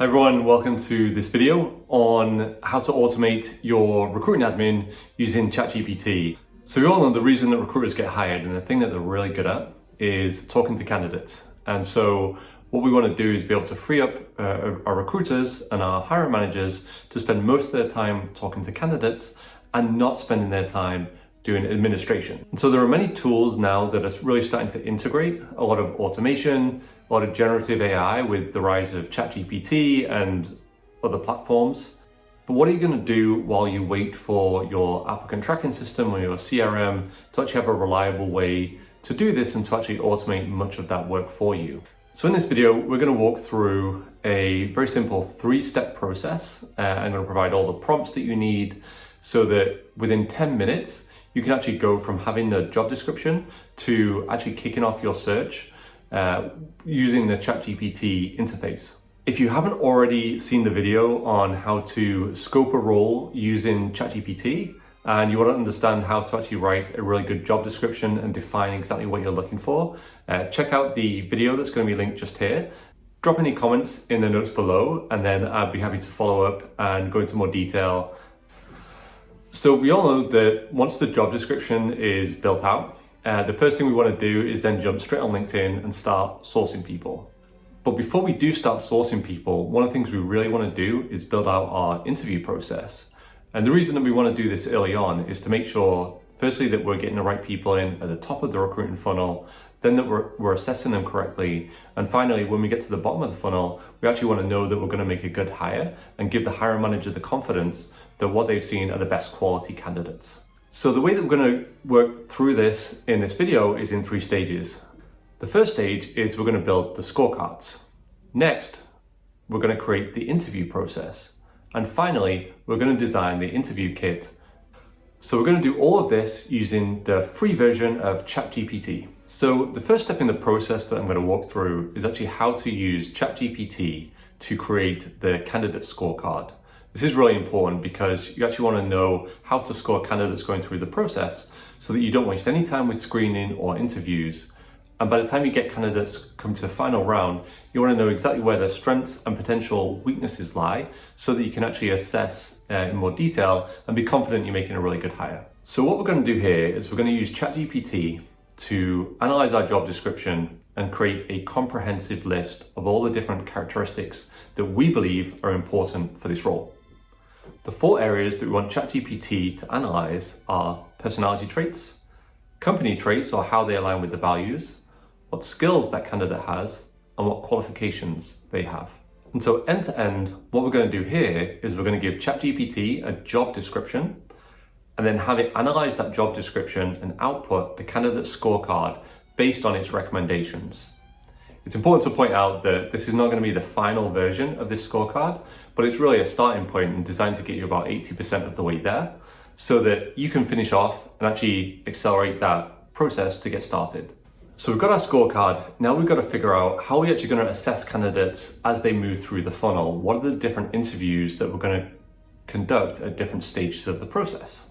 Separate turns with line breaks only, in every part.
Hi everyone, welcome to this video on how to automate your recruiting admin using ChatGPT. So we all know the reason that recruiters get hired and the thing that they're really good at is talking to candidates. And so what we want to do is be able to free up our recruiters and our hiring managers to spend most of their time talking to candidates and not spending their time doing administration. And so there are many tools now that are really starting to integrate a lot of automation, a lot of generative AI with the rise of ChatGPT and other platforms. But what are you going to do while you wait for your applicant tracking system or your CRM to actually have a reliable way to do this and to actually automate much of that work for you? So in this video, we're going to walk through a very simple 3-step process. I'm going to provide all the prompts that you need so that within 10 minutes, you can actually go from having the job description to actually kicking off your search using the ChatGPT interface. If you haven't already seen the video on how to scope a role using ChatGPT and you want to understand how to actually write a really good job description and define exactly what you're looking for, check out the video that's going to be linked just here. Drop any comments in the notes below and then I'd be happy to follow up and go into more detail. So we all know that once the job description is built out, the first thing we want to do is then jump straight on LinkedIn and start sourcing people. But before we do start sourcing people, one of the things we really want to do is build out our interview process. And the reason that we want to do this early on is to make sure, firstly, that we're getting the right people in at the top of the recruiting funnel, then that we're assessing them correctly. And finally, when we get to the bottom of the funnel, we actually want to know that we're going to make a good hire and give the hiring manager the confidence that what they've seen are the best quality candidates. So the way that we're going to work through this in this video is in 3 stages. The first stage is we're going to build the scorecards. Next, we're going to create the interview process. And finally, we're going to design the interview kit. So we're going to do all of this using the free version of ChatGPT. So the first step in the process that I'm going to walk through is actually how to use ChatGPT to create the candidate scorecard. This is really important because you actually want to know how to score candidates going through the process so that you don't waste any time with screening or interviews. And by the time you get candidates come to the final round, you want to know exactly where their strengths and potential weaknesses lie so that you can actually assess in more detail and be confident you're making a really good hire. So what we're going to do here is we're going to use ChatGPT to analyze our job description and create a comprehensive list of all the different characteristics that we believe are important for this role. The 4 areas that we want ChatGPT to analyze are personality traits, company traits or how they align with the values, what skills that candidate has, and what qualifications they have. And so end to end, what we're going to do here is we're going to give ChatGPT a job description and then have it analyze that job description and output the candidate scorecard based on its recommendations. It's important to point out that this is not going to be the final version of this scorecard, but it's really a starting point and designed to get you about 80% of the way there so that you can finish off and actually accelerate that process to get started. So we've got our scorecard. Now we've got to figure out how we're actually going to assess candidates as they move through the funnel. What are the different interviews that we're going to conduct at different stages of the process?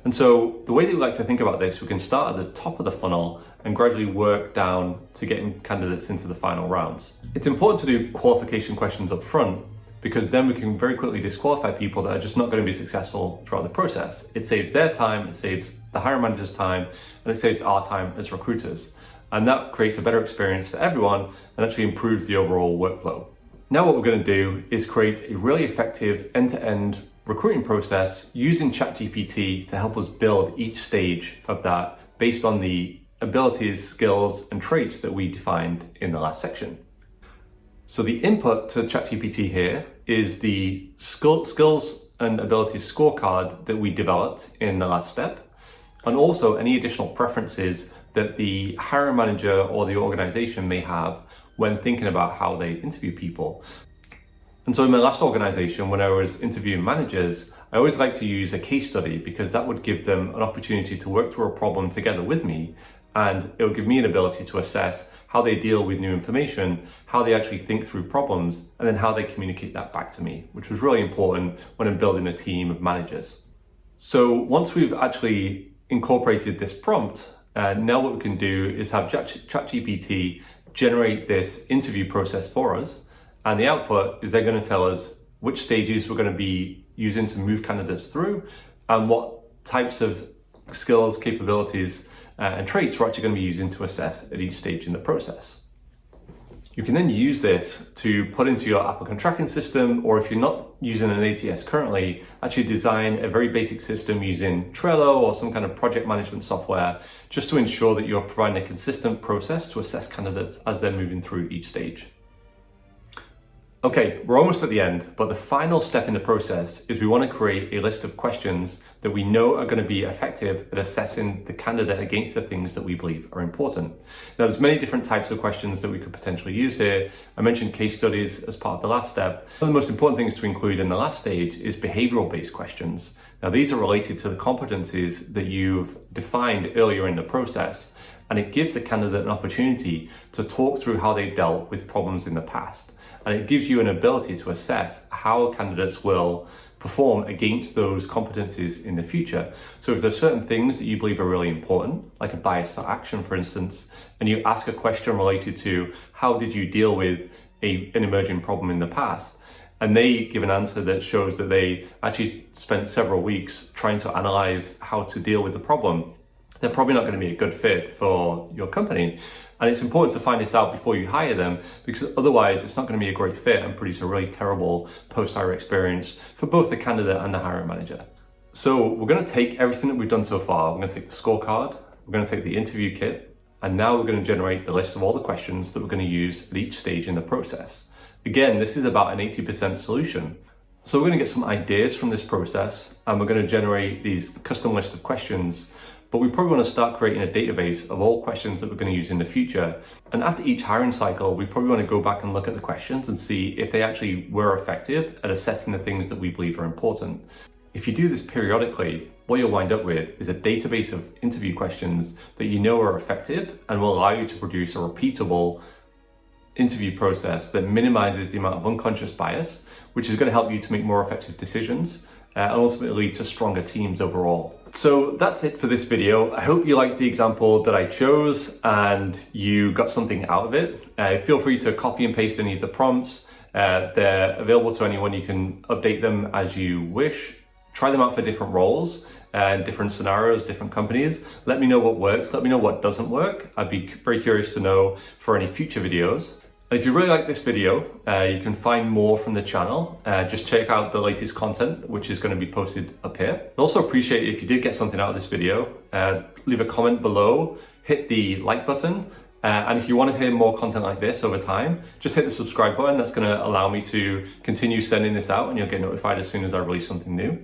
And so the way that we like to think about this, we can start at the top of the funnel and gradually work down to getting candidates into the final rounds. It's important to do qualification questions up front because then we can very quickly disqualify people that are just not going to be successful throughout the process. It saves their time, it saves the hiring manager's time, and it saves our time as recruiters. And that creates a better experience for everyone and actually improves the overall workflow. Now what we're going to do is create a really effective end-to-end recruiting process using ChatGPT to help us build each stage of that based on the abilities, skills, and traits that we defined in the last section. So the input to ChatGPT here is the skills and abilities scorecard that we developed in the last step, and also any additional preferences that the hiring manager or the organization may have when thinking about how they interview people. And so in my last organization, when I was interviewing managers, I always like to use a case study because that would give them an opportunity to work through a problem together with me, and it would give me an ability to assess how they deal with new information, how they actually think through problems, and then how they communicate that back to me, which was really important when I'm building a team of managers. So once we've actually incorporated this prompt, now what we can do is have ChatGPT generate this interview process for us And the output is they're going to tell us which stages we're going to be using to move candidates through and what types of skills, capabilities, and traits we're actually going to be using to assess at each stage in the process. You can then use this to put into your applicant tracking system, or if you're not using an ATS currently, actually design a very basic system using Trello or some kind of project management software, just to ensure that you're providing a consistent process to assess candidates as they're moving through each stage. Okay, we're almost at the end, but the final step in the process is we want to create a list of questions that we know are going to be effective at assessing the candidate against the things that we believe are important. Now, there's many different types of questions that we could potentially use here. I mentioned case studies as part of the last step. One of the most important things to include in the last stage is behavioral-based questions. Now, these are related to the competencies that you've defined earlier in the process, and it gives the candidate an opportunity to talk through how they dealt with problems in the past. And it gives you an ability to assess how candidates will perform against those competencies in the future. So if there's certain things that you believe are really important, like a bias to action, for instance, and you ask a question related to how did you deal with an emerging problem in the past, and they give an answer that shows that they actually spent several weeks trying to analyze how to deal with the problem, they're probably not going to be a good fit for your company. And it's important to find this out before you hire them, because otherwise it's not going to be a great fit and produce a really terrible post-hire experience for both the candidate and the hiring manager. So we're going to take everything that we've done so far. We're going to take the scorecard, we're going to take the interview kit, and now we're going to generate the list of all the questions that we're going to use at each stage in the process. Again, this is about an 80% solution. So we're going to get some ideas from this process, and we're going to generate these custom list of questions. But we probably want to start creating a database of all questions that we're going to use in the future. And after each hiring cycle, we probably want to go back and look at the questions and see if they actually were effective at assessing the things that we believe are important. If you do this periodically, what you'll wind up with is a database of interview questions that you know are effective and will allow you to produce a repeatable interview process that minimizes the amount of unconscious bias, which is going to help you to make more effective decisions and ultimately lead to stronger teams overall. So that's it for this video. I hope you liked the example that I chose and you got something out of it. Feel free to copy and paste any of the prompts. They're available to anyone. You can update them as you wish. Try them out for different roles and different scenarios, different companies. Let me know what works. Let me know what doesn't work. I'd be very curious to know for any future videos. If you really like this video, you can find more from the channel. Just check out the latest content, which is going to be posted up here. I'd also appreciate it if you did get something out of this video. Leave a comment below, hit the like button, and if you want to hear more content like this over time, just hit the subscribe button. That's going to allow me to continue sending this out, and you'll get notified as soon as I release something new.